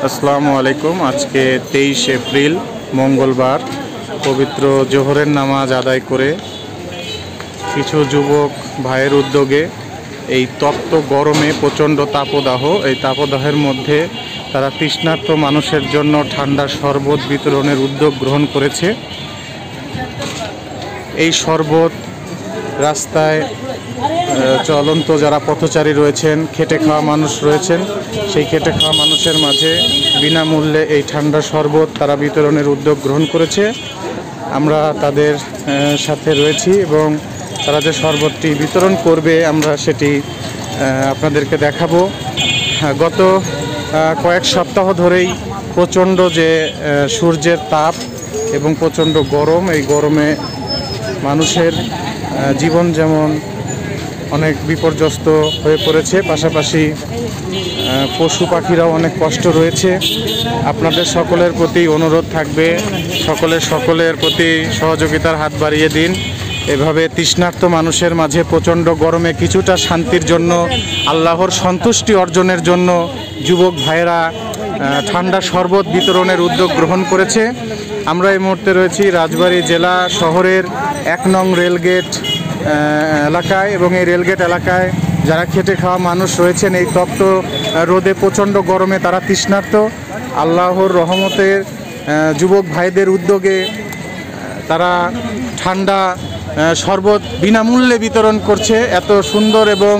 আসসালামু আলাইকুম। আজকে 23 এপ্রিল মঙ্গলবার পবিত্র জোহরের নামাজ আদায় করে কিছু যুবক ভাইয়ের উদ্যোগে এই তপ্ত গরমে প্রচণ্ড তাপদাহ, এই তাপদাহের মধ্যে তারা তৃষ্ণার্ত মানুষের জন্য ঠান্ডা শরবত বিতরণের উদ্যোগ গ্রহণ করেছে। এই শরবত রাস্তায় চলন্ত যারা পথচারী রয়েছেন, খেটে খাওয়া মানুষ রয়েছেন, সেই খেটে খাওয়া মানুষের মাঝে বিনামূল্যে এই ঠান্ডা শরবত তারা বিতরণের উদ্যোগ গ্রহণ করেছে। আমরা তাদের সাথে রয়েছি এবং তারা যে শরবতটি বিতরণ করবে আমরা সেটি আপনাদেরকে দেখাবো। গত কয়েক সপ্তাহ ধরেই প্রচণ্ড যে সূর্যের তাপ এবং প্রচণ্ড গরম, এই গরমে মানুষের জীবন যেমন অনেক বিপর্যস্ত হয়ে পড়েছে, পাশাপাশি পশু পাখিরাও অনেক কষ্ট রয়েছে। আপনাদের সকলের প্রতি অনুরোধ থাকবে, সকলের প্রতি সহযোগিতার হাত বাড়িয়ে দিন। এভাবে তৃষ্ণার্ত মানুষের মাঝে প্রচণ্ড গরমে কিছুটা শান্তির জন্য, আল্লাহর সন্তুষ্টি অর্জনের জন্য যুবক ভাইয়েরা ঠান্ডা শরবত বিতরণের উদ্যোগ গ্রহণ করেছে। আমরা এই মুহূর্তে রয়েছি রাজবাড়ী জেলা শহরের 1 নং রেলগেট এলাকায় এবং এই রেলগেট এলাকায় যারা খেটে খাওয়া মানুষ রয়েছেন এই তপ্ত রোদে প্রচণ্ড গরমে তারা তৃষ্ণার্ত। আল্লাহর রহমতের যুবক ভাইদের উদ্যোগে তারা ঠান্ডা শরবত বিনামূল্যে বিতরণ করছে। এত সুন্দর এবং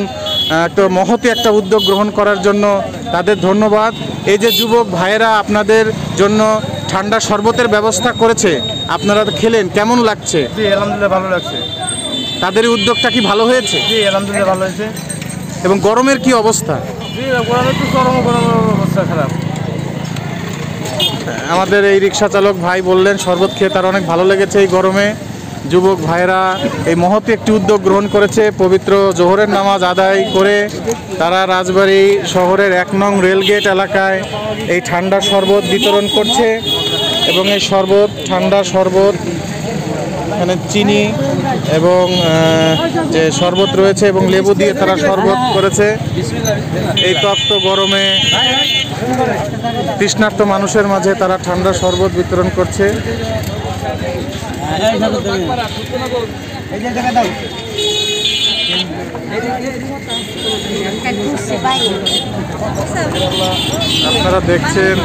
এত মহতি একটা উদ্যোগ গ্রহণ করার জন্য তাদের ধন্যবাদ। এই যে যুবক ভাইয়েরা আপনাদের জন্য ঠান্ডা শরবতের ব্যবস্থা করেছে, আপনারা খেলেন, কেমন লাগছে? জি আলহামদুলিল্লাহ ভালো লাগছে। তাদের উদ্যোগটা কি ভালো হয়েছে? জি আলহামদুলিল্লাহ ভালো হয়েছে। এবং গরমের কি অবস্থা? জি গরমের তো গরম অবস্থা খারাপ। আমাদের এই রিক্সা চালক ভাই বললেন শরবত খেয়ে তার অনেক ভালো লেগেছে এই গরমে। যুবক ভাইরা এই মহৎ একটি উদ্যোগ গ্রহণ করেছে। পবিত্র জোহরের নামাজ আদায় করে তারা রাজবাড়ী শহরের 1 নং রেলগেট এলাকায় এই ঠান্ডা শরবত বিতরণ করছে এবং এই শরবত ঠান্ডা শরবত এখানে চিনি এবং যে শরবত রয়েছে এবং লেবু দিয়ে তারা শরবত করেছে। এই তপ্ত গরমে তৃষ্ণার্ত মানুষের মাঝে তারা ঠান্ডা শরবত বিতরণ করছে। আপনারা দেখছেন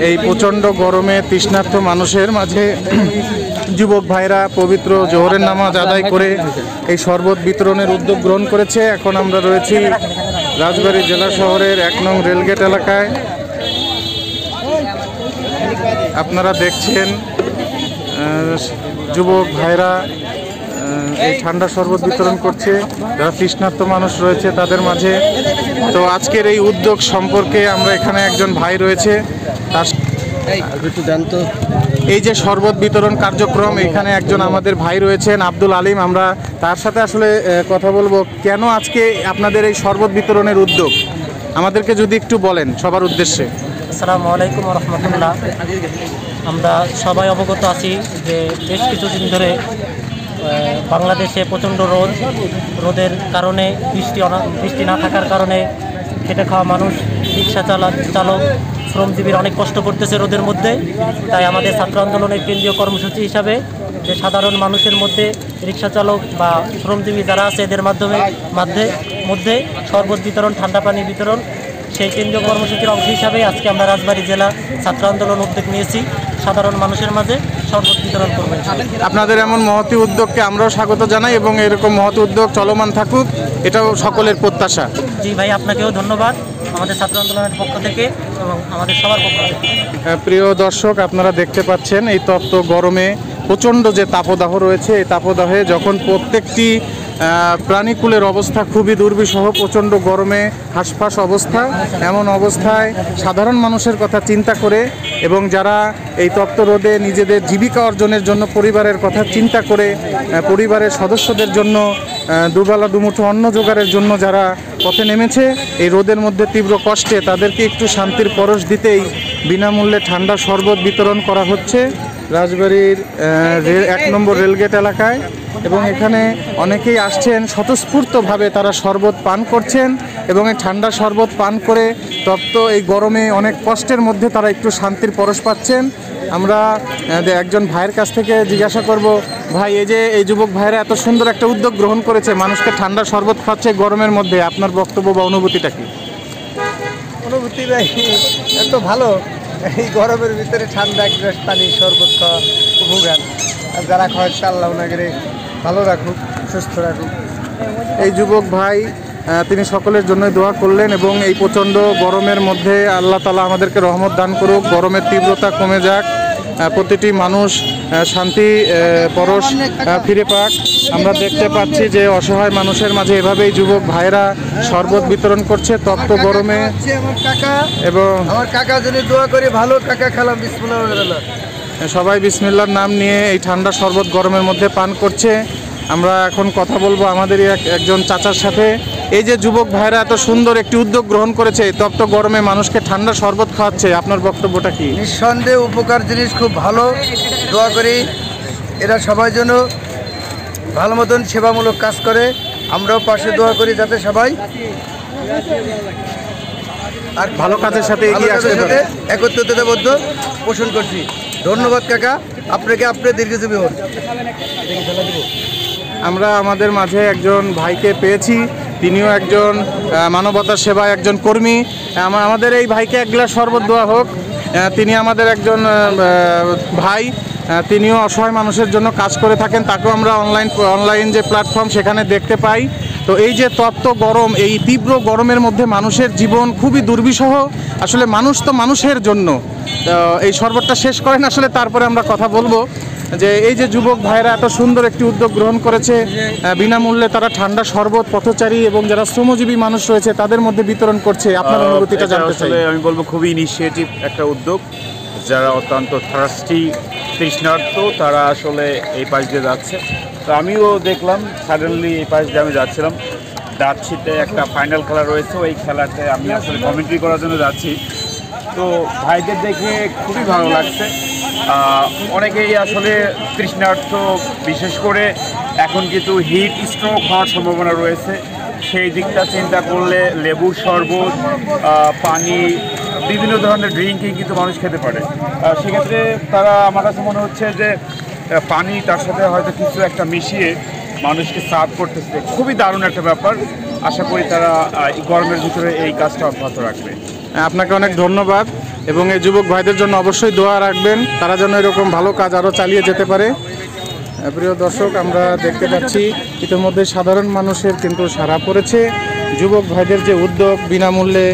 এই প্রচণ্ড গরমে তৃষ্ণার্ত মানুষের মাঝে যুবক ভাইরা পবিত্র জোহরের নামাজ আদায় করে এই শরবত বিতরণের উদ্যোগ গ্রহণ করেছে। এখন আমরা রয়েছি রাজবাড়ী জেলা শহরের 1 নং রেলগেট এলাকায়। আপনারা দেখছেন যুবক ভাইরা এই ঠান্ডা শরবত বিতরণ করছে যারা তৃষ্ণার্ত মানুষ রয়েছে তাদের মাঝে। তো আজকের এই উদ্যোগ সম্পর্কে আমরা এখানে একজন ভাই রয়েছে, তার এই যে শরবত বিতরণ কার্যক্রম, এখানে একজন আমাদের ভাই রয়েছেন আব্দুল আলিম। আমরা তার সাথে আসলে কথা বলবো, কেন আজকে আপনাদের এই শরবত বিতরণের উদ্যোগ আমাদেরকে যদি একটু বলেন সবার উদ্দেশ্যে। আসসালামু আলাইকুম রহমতুল্লাহ। আমরা সবাই অবগত আছি যে বেশ কিছুদিন ধরে বাংলাদেশে প্রচণ্ড রোদের কারণে বৃষ্টি না থাকার কারণে খেটে খাওয়া মানুষ, রিক্সা চালক, শ্রমজীবীরা অনেক কষ্ট করতেছে রোদের মধ্যে। তাই আমাদের ছাত্র আন্দোলনের কেন্দ্রীয় কর্মসূচি হিসাবে যে সাধারণ মানুষের মধ্যে রিক্সা চালক বা শ্রমজীবী যারা আছে এদের মধ্যে শরবত বিতরণ, ঠান্ডা পানি বিতরণ, সেই কেন্দ্রীয় কর্মসূচির অংশ হিসাবে আজকে আমরা রাজবাড়ী জেলা ছাত্র আন্দোলন উদ্যোগ নিয়েছি সাধারণ মানুষের মাঝে শরবত বিতরণ করবেন। আপনাদের এমন মহতি উদ্যোগকে আমরাও স্বাগত জানাই এবং এরকম মহৎ উদ্যোগ চলমান থাকুক, এটাও সকলের প্রত্যাশা। জি ভাই, আপনাকেও ধন্যবাদ আমাদের ছাত্র আন্দোলনের পক্ষ থেকে এবং আমাদের সবার পক্ষ থেকে। প্রিয় দর্শক, আপনারা দেখতে পাচ্ছেন এই তপ্ত গরমে প্রচণ্ড যে তাপদাহ রয়েছে, এই তাপদাহে যখন প্রত্যেকটি প্রাণীকুলের অবস্থা খুবই দুর্বিষহ, প্রচণ্ড গরমে হাঁসফাঁস অবস্থা, এমন অবস্থায় সাধারণ মানুষের কথা চিন্তা করে এবং যারা এই তপ্ত রোদে নিজেদের জীবিকা অর্জনের জন্য পরিবারের কথা চিন্তা করে পরিবারের সদস্যদের জন্য দুবেলা দুমুঠো অন্ন জোগাড়ের জন্য যারা পথে নেমেছে এই রোদের মধ্যে তীব্র কষ্টে, তাদেরকে একটু শান্তির পরশ দিতেই বিনামূল্যে ঠান্ডা শরবত বিতরণ করা হচ্ছে রাজবাড়ীর 1 নম্বর রেলগেট এলাকায়। এবং এখানে অনেকেই আসছেন, স্বতঃস্ফূর্তভাবে তারা শরবত পান করছেন এবং এই ঠান্ডা শরবত পান করে তপ্ত এই গরমে অনেক কষ্টের মধ্যে তারা একটু শান্তির পরশ পাচ্ছেন। আমরা একজন ভাইয়ের কাছ থেকে জিজ্ঞাসা করব, ভাই এই যে এই যুবক ভাইরা এত সুন্দর একটা উদ্যোগ গ্রহণ করেছে, মানুষকে ঠান্ডা শরবত খাচ্ছে গরমের মধ্যে, আপনার বক্তব্য বা অনুভূতিটা কি? অনুভূতি ভাই এত ভালো, এই গরমের ভিতরে ঠান্ডা এক গ্লাস পানি শরবত খাওয়া উপকার। আর যারা খাওয়া আল্লাহ ওনাকে ভালো রাখুক, সুস্থ রাখুক। এই যুবক ভাই তিনি সকলের জন্যই দোয়া করলেন এবং এই প্রচণ্ড গরমের মধ্যে আল্লাহ তাআলা আমাদেরকে রহমত দান করুক, গরমের তীব্রতা কমে যাক, প্রতিটি মানুষ শান্তি পরশ ফিরে পাক। আমরা দেখতে পাচ্ছি যে অসহায় মানুষের মাঝে এভাবেই যুবক ভাইরা শরবত বিতরণ করছে তপ্ত গরমে। এবং আমার কাকা যদি দোয়া করে ভালো, কাকা খেলাম বিসমিল্লাহ। সবাই বিসমিল্লাহর নাম নিয়ে এই ঠান্ডা শরবত গরমের মধ্যে পান করছে। আমরা এখন কথা বলবো আমাদেরই একজন চাচার সাথে। এই যে যুবক ভাইরা এত সুন্দর একটি উদ্যোগ গ্রহণ করেছে, তপ্ত গরমে মানুষকে ঠান্ডা শরবত খাওয়াচ্ছে, আপনার বক্তব্যটা কি? নিঃসন্দেহে উপকার জিনিস, খুব ভালো। দোয়া করি এরা সবাই যেন ভালো মতন সেবামূলক কাজ করে, আমরাও পাশে দোয়া করি যাতে সবাই আর ভালো কাজের সাথে এগিয়ে আসতে পারে। একত্রিততাবদ্ধ পোষণ করছি। ধন্যবাদ কাকা, আপনাকে আপনি দীর্ঘজীবী হন। আমরা আমাদের মাঝে একজন ভাইকে পেয়েছি, তিনিও একজন মানবতার সেবায় একজন কর্মী। আমাদের এই ভাইকে এক গ্লাস শরবত দেওয়া হোক। তিনি আমাদের একজন ভাই, তিনিও অসহায় মানুষের জন্য কাজ করে থাকেন, তাকেও আমরা অনলাইন যে প্ল্যাটফর্ম সেখানে দেখতে পাই। তো এই যে তপ্ত গরম, এই তীব্র গরমের মধ্যে মানুষের জীবন খুবই দুর্বিষহ। আসলে মানুষ তো মানুষের জন্য। এই শরবতটা শেষ করেন আসলে, তারপরে আমরা কথা বলবো যে এই যে যুবক ভাইরা এত সুন্দর একটি উদ্যোগ গ্রহণ করেছে, বিনামূল্যে তারা ঠান্ডা শরবত পথচারী এবং যারা শ্রমজীবী মানুষ রয়েছে তাদের মধ্যে বিতরণ করছে। আপনার অনুভূতিটা জানতে চাই। আমি বলবো খুবই ইনিশিয়েটিভ একটা উদ্যোগ। যারা অত্যন্ত থার্স্টি, তৃষ্ণার্ত, তারা আসলে এই পাশ দিয়ে যাচ্ছে। তো আমিও দেখলাম সাডেনলি এই পাশ দিয়ে আমি যাচ্ছিলাম। ডাকছিতে একটা ফাইনাল খেলা রয়েছে, ওই খেলাতে আমি আসলে কমেন্ট্রি করার জন্য যাচ্ছি। তো ভাইদের দেখে খুবই ভালো লাগছে। অনেকেই আসলে তৃষ্ণার্ত, বিশেষ করে এখন কিন্তু হিট স্ট্রোক হওয়ার সম্ভাবনা রয়েছে। সেই দিকটা চিন্তা করলে লেবুর শরবত, পানি, বিভিন্ন ধরনের ড্রিঙ্কিং কিন্তু মানুষ খেতে পারে। সেক্ষেত্রে তারা, আমার কাছে মনে হচ্ছে যে পানি তার সাথে হয়তো কিছু একটা মিশিয়ে মানুষকে সার্ভ করতেছে। খুবই দারুণ একটা ব্যাপার। আশা করি তারা গরমের ভিতরে এই কাজটা অব্যাহত রাখবে। আপনাকে অনেক ধন্যবাদ এবং এই যুবক ভাইদের জন্য অবশ্যই দোয়া রাখবেন, তারা যেন এরকম ভালো কাজ আরও চালিয়ে যেতে পারে। প্রিয় দর্শক, আমরা দেখতে পাচ্ছি ইতিমধ্যে সাধারণ মানুষের কিন্তু সাড়া পড়েছে যুবক ভাইদের যে উদ্যোগ বিনামূল্যে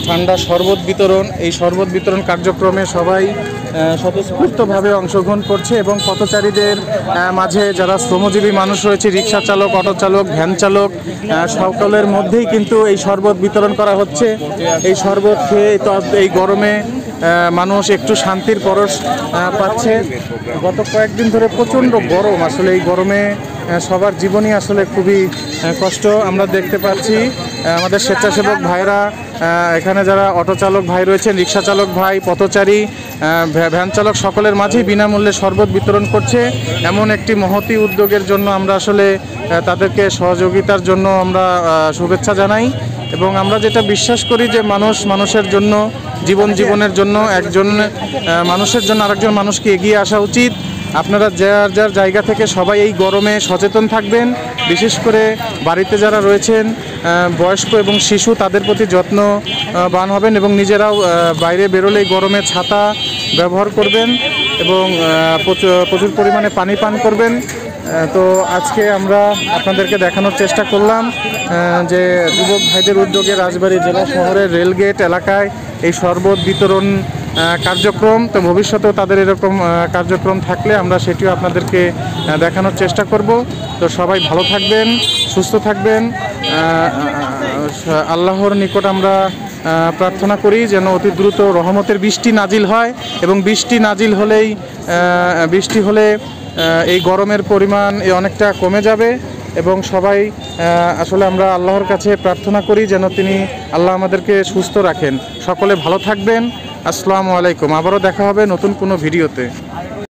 ঠান্ডা শরবত বিতরণ। এই শরবত বিতরণ কার্যক্রমে সবাই স্বতঃস্ফূর্তভাবে অংশগ্রহণ করছে এবং পথচারীদের মাঝে যারা শ্রমজীবী মানুষ রয়েছে, রিক্সা চালক, অটো চালক, ভ্যান চালক, সকলের মধ্যেই কিন্তু এই শরবত বিতরণ করা হচ্ছে। এই শরবত খেয়ে এই গরমে মানুষ একটু শান্তির পরশ পাচ্ছে। গত কয়েকদিন ধরে প্রচণ্ড গরম, আসলে এই গরমে সবার জীবনই আসলে খুবই কষ্ট। আমরা দেখতে পাচ্ছি আমাদের স্বেচ্ছাসেবক ভাইরা, এখানে যারা অটো চালক ভাই রয়েছেন, রিক্সা চালক ভাই, পথচারী, ভ্যান চালক, সকলের মাঝেই বিনামূল্যে শরবত বিতরণ করছে। এমন একটি মহতী উদ্যোগের জন্য আমরা আসলে তাদেরকে সহযোগিতার জন্য আমরা শুভেচ্ছা জানাই এবং আমরা যেটা বিশ্বাস করি যে মানুষের জন্য, জীবনের জন্য, একজন মানুষের জন্য আরেকজন মানুষকে এগিয়ে আসা উচিত। আপনারা যার যার জায়গা থেকে সবাই এই গরমে সচেতন থাকবেন, বিশেষ করে বাড়িতে যারা রয়েছেন বয়স্ক এবং শিশু, তাদের প্রতি যত্নবান হবেন এবং নিজেরাও বাইরে বেরোলে এই গরমে ছাতা ব্যবহার করবেন এবং প্রচুর পরিমাণে পানি পান করবেন। তো আজকে আমরা আপনাদেরকে দেখানোর চেষ্টা করলাম যে যুবক ভাইদের উদ্যোগে রাজবাড়ী জেলা শহরের রেলগেট এলাকায় এই শরবত বিতরণ কার্যক্রম। তো ভবিষ্যতেও তাদের এরকম কার্যক্রম থাকলে আমরা সেটিও আপনাদেরকে দেখানোর চেষ্টা করব। তো সবাই ভালো থাকবেন, সুস্থ থাকবেন। আল্লাহর নিকট আমরা প্রার্থনা করি যেন অতি দ্রুত রহমতের বৃষ্টি নাজিল হয় এবং বৃষ্টি হলে এই গরমের পরিমাণ অনেকটা কমে যাবে এবং সবাই আসলে আমরা আল্লাহর কাছে প্রার্থনা করি যেন আল্লাহ আমাদেরকে সুস্থ রাখেন। সকলে ভালো থাকবেন। আসসালামু আলাইকুম। আবারও দেখা হবে নতুন কোনো ভিডিওতে।